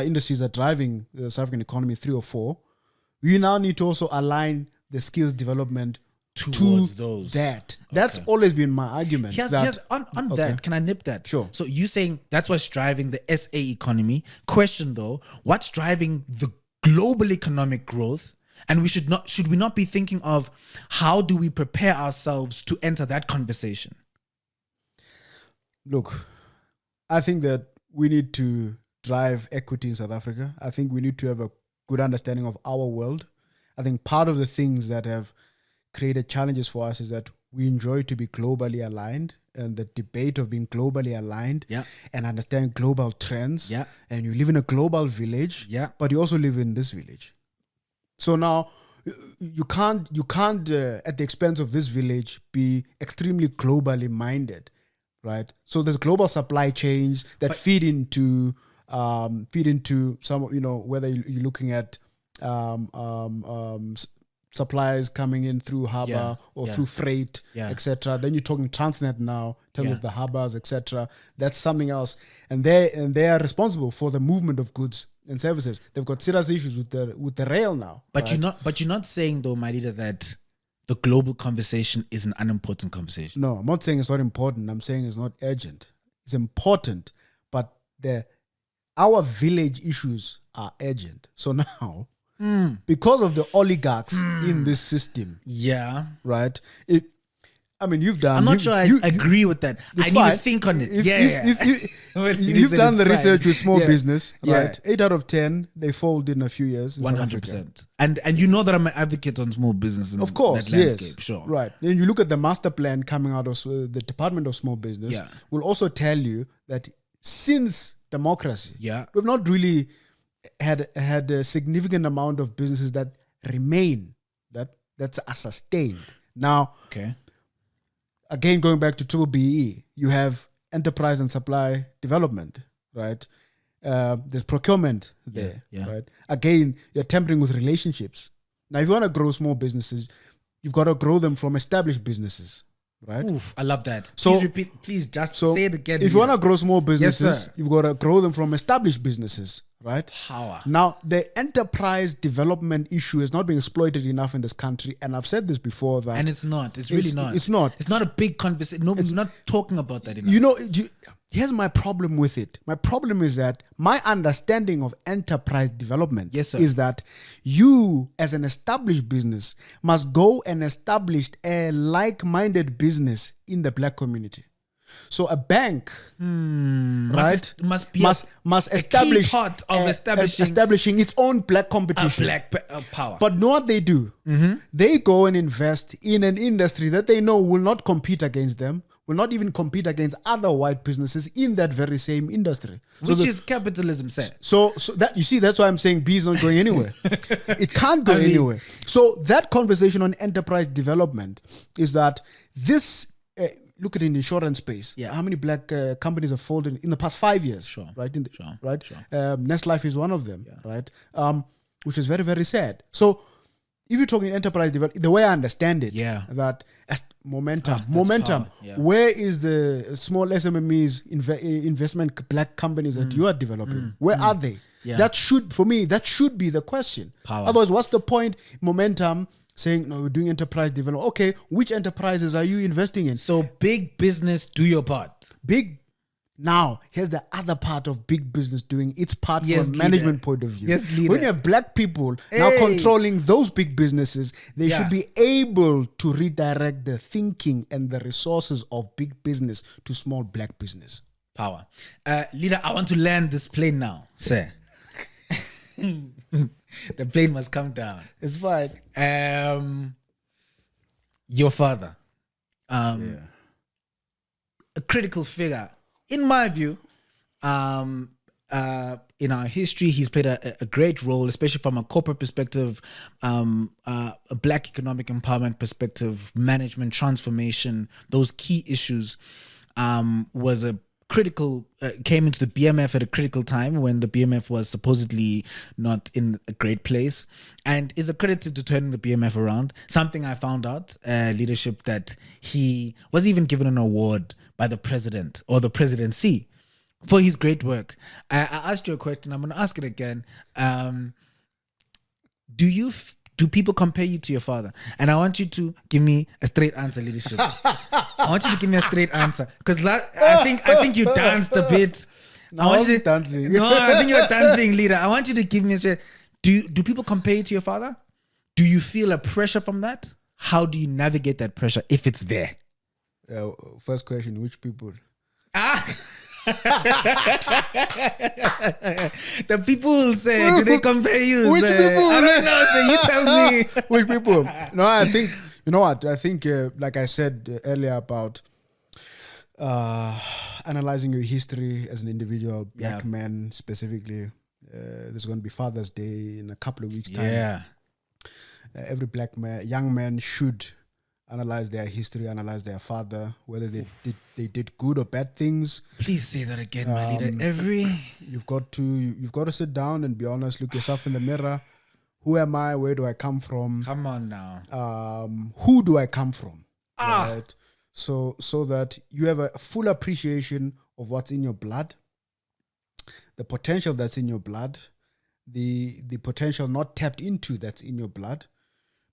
industries are driving the South African economy, 3 or 4, we now need to also align the skills development towards those. That. That's always been my argument. On that, can I nip that? Sure. So you saying that's what's driving the SA economy. Question though, what's driving the global economic growth? And should we not be thinking of how do we prepare ourselves to enter that conversation? Look, I think that we need to drive equity in South Africa. I think we need to have a good understanding of our world. I think part of the things that have created challenges for us is that we enjoy to be globally aligned, and the debate of being globally aligned and understand global trends. And you live in a global village, but you also live in this village. So now you can't at the expense of this village be extremely globally minded, right? So there's global supply chains that feed into some, whether you're looking at supplies coming in through harbor or through freight, etc. Then you're talking Transnet now in terms of the harbors, etc. That's something else, and they are responsible for the movement of goods and services. They've got serious issues with the rail now. But you're not saying though, my leader, that the global conversation is an unimportant conversation. No, I'm not saying it's not important. I'm saying it's not urgent. It's important, but our village issues are urgent. So now, because of the oligarchs in this system, right? You've done. I'm not sure I agree with that. I need to think on it. You've done the research with small business, right? 8 out of 10 they fold in a few years. 100%. And you know that I'm an advocate on small business. Of course, that landscape, sure. Right. Then you look at the master plan coming out of the Department of Small Business. Will also tell you that since democracy, we've not really had a significant amount of businesses that remain that's sustained. Now, again, going back to BBBEE, you have enterprise and supply development, right? There's procurement there, right? Again, you're tampering with relationships. Now, if you want to grow small businesses, you've got to grow them from established businesses, right? Oof, I love that. So, please repeat. Please just say it again. If you want to grow small businesses, you've got to grow them from established businesses, right? Power. Now, the enterprise development issue is not being exploited enough in this country, and I've said this before. That and it's not. It's really not. It's not. It's not a big conversation. Nobody's not talking about that enough. Here's my problem with it. My problem is that my understanding of enterprise development is that you, as an established business, must go and establish a like-minded business in the black community. So a bank, right, must be must establish key part of establishing its own black competition, black power. But know what they do? They go and invest in an industry that they know will not compete against them, will not even compete against other white businesses in that very same industry. Which is capitalism, sir. So that you see, that's why I'm saying B is not going anywhere. It can't go anywhere. So that conversation on enterprise development is that this. Look at it in the insurance space. Yeah. How many black companies have folded in the past 5 years? Sure. Right. Right. Nest Life is one of them. Yeah. Right. Which is very, very sad. So if you're talking enterprise development, the way I understand it, that momentum. Yeah. Where is the small SMMEs investment black companies that you are developing? Where are they? Yeah. That should be the question. Power. Otherwise, what's the point? Momentum saying, no, we're doing enterprise development. Okay, which enterprises are you investing in? So big business, do your part. Now, here's the other part of big business doing its part from a leader. management point of view. Yes, leader. When you have black people now controlling those big businesses, they should be able to redirect the thinking and the resources of big business to small black business. Power. Leader, I want to land this plane now, sir. The plane must come down. It's fine. Your father, a critical figure, in my view. In our history, he's played a great role, especially from a corporate perspective, a black economic empowerment perspective, management transformation. Those key issues was a critical, came into the BMF at a critical time when the BMF was supposedly not in a great place, and is accredited to turning the BMF around. Something I found out, leadership, that he was even given an award by the president or the presidency for his great work. I asked you a question. I'm going to ask it again. Do people compare you to your father? And I want you to give me a straight answer, leadership. I want you to give me a straight answer, because I think you danced a bit. No, I want you to dancing. No, I think you're dancing, leader. I want you to give me a straight. Do people compare you to your father? Do you feel a pressure from that? How do you navigate that pressure if it's there? First question: which people? The people will say, do they compare you? Which people? I don't know, so you tell me. Which people? No, I think, you know what? I think, like I said earlier about analyzing your history as an individual, black man specifically. There's going to be Father's Day in a couple of weeks' time. Yeah. Every black man, young man should analyze their history, analyze their father, whether they did good or bad things. Please say that again, my leader. You've got to sit down and be honest. Look yourself in the mirror. Who am I? Where do I come from? Come on now. Who do I come from? Right. So that you have a full appreciation of what's in your blood, the potential that's in your blood, the potential not tapped into that's in your blood.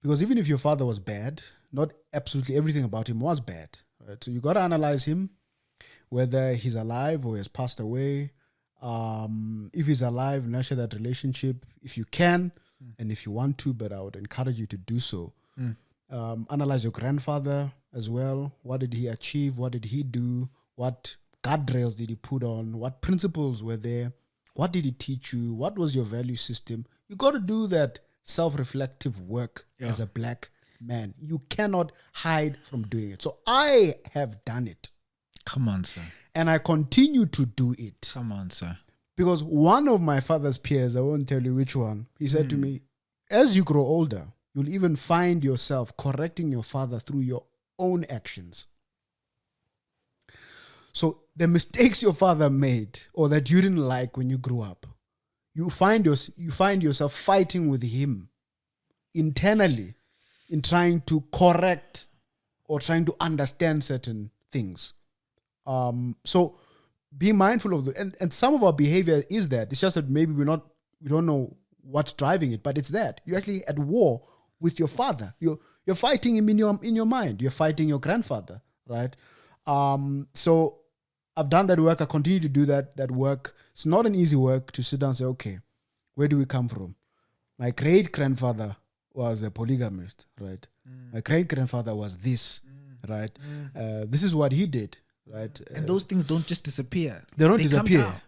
Because even if your father was bad, not absolutely everything about him was bad. Right? So you got to analyze him, whether he's alive or has passed away. If he's alive, nurture that relationship if you can and if you want to, but I would encourage you to do so. Analyze your grandfather as well. What did he achieve? What did he do? What guardrails did he put on? What principles were there? What did he teach you? What was your value system? You got to do that self-reflective work as a black man. You cannot hide from doing it. So I have done it. Come on, sir. And I continue to do it. Come on, sir. Because one of my father's peers, I won't tell you which one, he said to me, as you grow older, you'll even find yourself correcting your father through your own actions. So the mistakes your father made or that you didn't like when you grew up, you find yourself fighting with him internally in trying to correct or trying to understand certain things. So be mindful of and some of our behavior is that. It's just that maybe we don't know what's driving it, but it's that. You're actually at war with your father. You're fighting him in your mind. You're fighting your grandfather, right? So I've done that work. I continue to do that work. It's not an easy work to sit down and say, okay, where do we come from? My great-grandfather was a polygamist, right? My great-grandfather was this, right? This is what he did, right? And those things don't just disappear. They don't come disappear. down.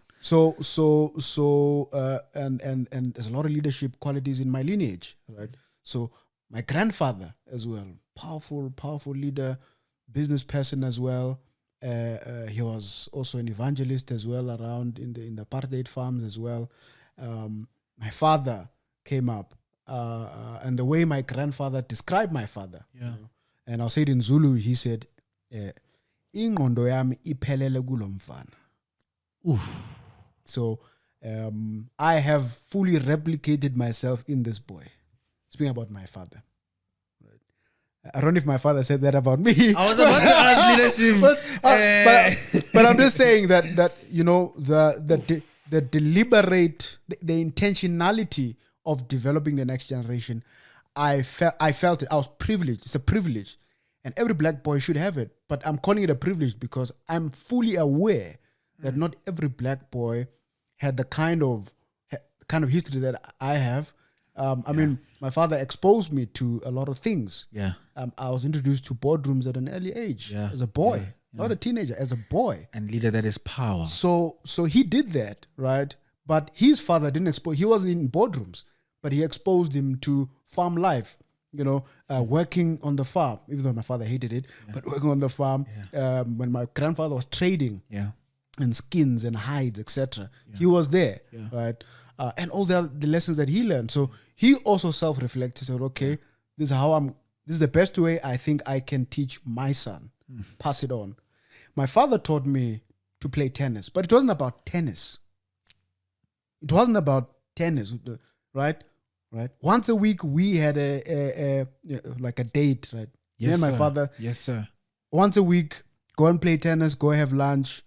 And there's a lot of leadership qualities in my lineage, right? So my grandfather as well, powerful leader, business person as well. He was also an evangelist as well around in the apartheid farms as well. My father came up, and the way my grandfather described my father, and I'll say it in Zulu, he said, "Ingqondo yami iphelele kulo mfana." So I have fully replicated myself in this boy. Speaking about my father. I don't know if my father said that about me. I was about to ask leadership. but I'm just saying that the deliberate, the intentionality of developing the next generation, I felt it. I was privileged. It's a privilege. And every black boy should have it. But I'm calling it a privilege because I'm fully aware that not every black boy had the kind of history that I have. I mean, my father exposed me to a lot of things. Yeah. I was introduced to boardrooms at an early age as a boy, not a teenager, as a boy. And leader, that is power. So he did that, right? But his father didn't expose. He wasn't in boardrooms, but he exposed him to farm life. Working on the farm, even though my father hated it, but working on the farm. When my grandfather was trading, and skins and hides, etc., he was there, right? And all the lessons that he learned. So he also self-reflected. Said, "Okay, this is the best way I think I can teach my son. Pass it on." My father taught me to play tennis, but it wasn't about tennis. It wasn't about tennis, right? Right. Once a week we had a date, right? Yes, me and my sir. father. Yes, sir. Once a week, go and play tennis, go have lunch,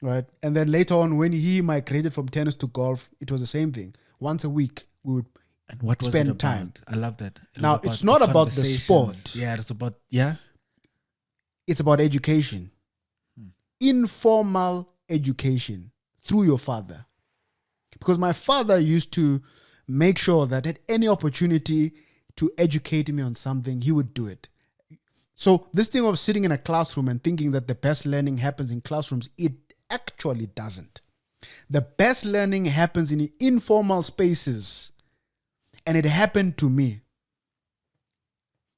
right? And then later on, when he migrated from tennis to golf, it was the same thing. Once a week, we would spend time. I love that. Now, it's not about the sport. Yeah, it's about, It's about education. Informal education through your father. Because my father used to make sure that at any opportunity to educate me on something, he would do it. So this thing of sitting in a classroom and thinking that the best learning happens in classrooms, it actually doesn't. The best learning happens in informal spaces. And it happened to me.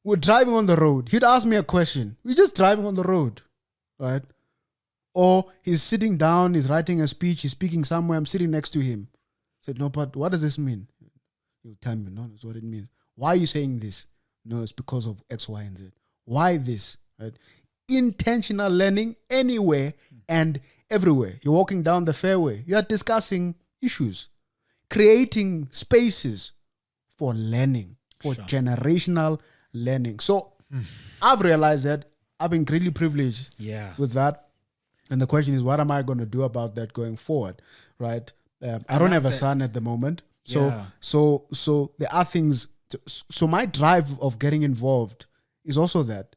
We're driving on the road. He'd ask me a question. We're just driving on the road, right? Or he's sitting down, he's writing a speech, he's speaking somewhere, I'm sitting next to him. I said, "No, but what does this mean?" He'll tell me, "No, that's what it means." "Why are you saying this?" "No, it's because of X, Y, and Z." "Why this?" Right? Intentional learning anywhere and everywhere. You're walking down the fairway. You are discussing issues, creating spaces for learning, for generational learning. So I've realized that I've been greatly privileged with that. And the question is, what am I going to do about that going forward, right? I don't have a son at the moment. So there are things. So my drive of getting involved is also that.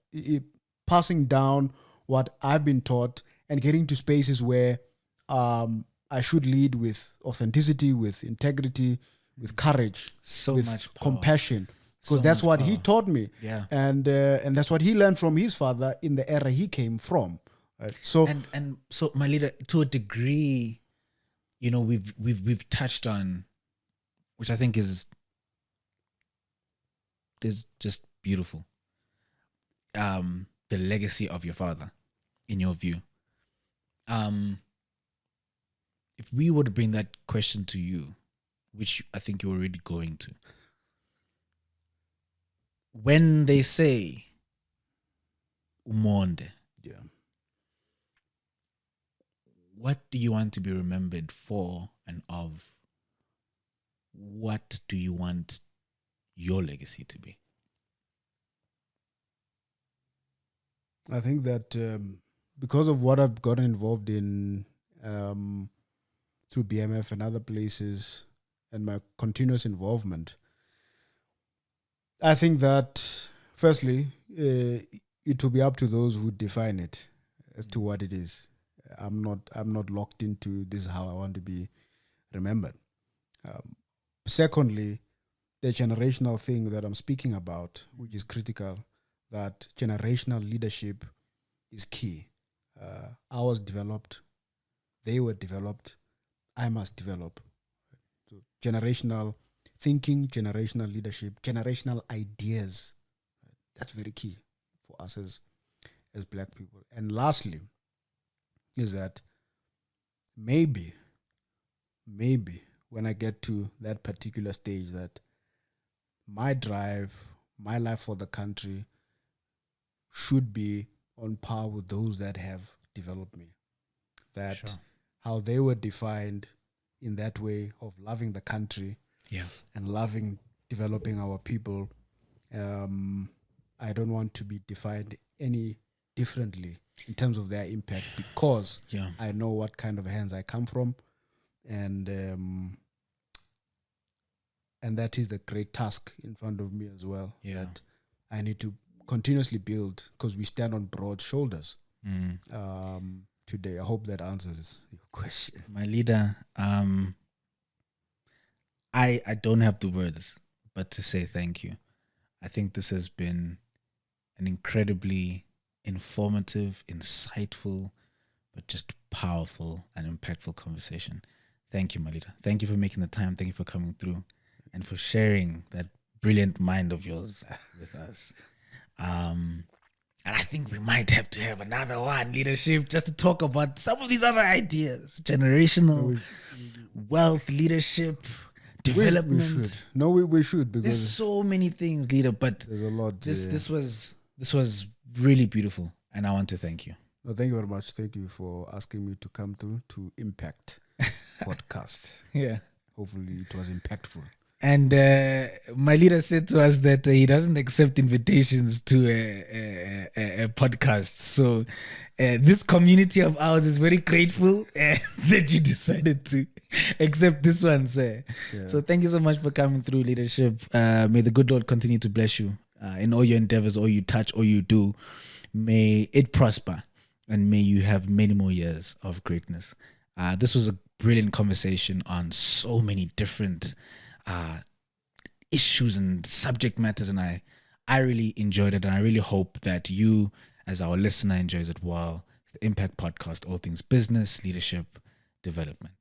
Passing down what I've been taught and getting to spaces where I should lead with authenticity, with integrity, with courage, with much power. compassion. Because that's what he taught me. Yeah. And that's what he learned from his father in the era he came from. Right? So and so, my leader, to a degree, we've touched on, which I think is just beautiful. The legacy of your father, in your view. If we were to bring that question to you, which I think you're already going to, when they say Monde, what do you want to be remembered for and of? What do you want your legacy to be? I think that because of what I've gotten involved in through BMF and other places and my continuous involvement, I think that firstly, it will be up to those who define it as to what it is. I'm not locked into this is how I want to be remembered. Secondly, the generational thing that I'm speaking about, which is critical, that generational leadership is key. I was developed, they were developed, I must develop. So generational thinking, generational leadership, generational ideas. That's very key for us as Black people. And lastly, is that maybe when I get to that particular stage, that my drive, my life for the country should be on par with those that have developed me. That how they were defined in that way of loving the country and loving developing our people. I don't want to be defined any differently in terms of their impact, because I know what kind of hands I come from, and that is the great task in front of me as well. That I need to continuously build, because we stand on broad shoulders. Today, I hope that answers your question. My leader, I don't have the words but to say thank you. I think this has been an incredibly informative, insightful, but just powerful and impactful conversation. Thank you, my leader. Thank you for making the time. Thank you for coming through and for sharing that brilliant mind of yours with us. And I think we might have to have another one, leadership, just to talk about some of these other ideas. Generational wealth, leadership, development. We should. No, we should, because there's so many things, leader, but there's a lot. This was really beautiful, and I want to thank you. No, thank you very much. Thank you for asking me to come through to Impvct Podcast. Hopefully it was impactful. And my leader said to us that he doesn't accept invitations to a podcast. So this community of ours is very grateful that you decided to accept this one, sir. So thank you so much for coming through, leadership. May the good Lord continue to bless you in all your endeavors, all you touch, all you do. May it prosper, and may you have many more years of greatness. This was a brilliant conversation on so many different issues and subject matters, and I really enjoyed it, and I really hope that you, as our listener, enjoys it well. It's the Impvct Podcast, all things business, leadership, development.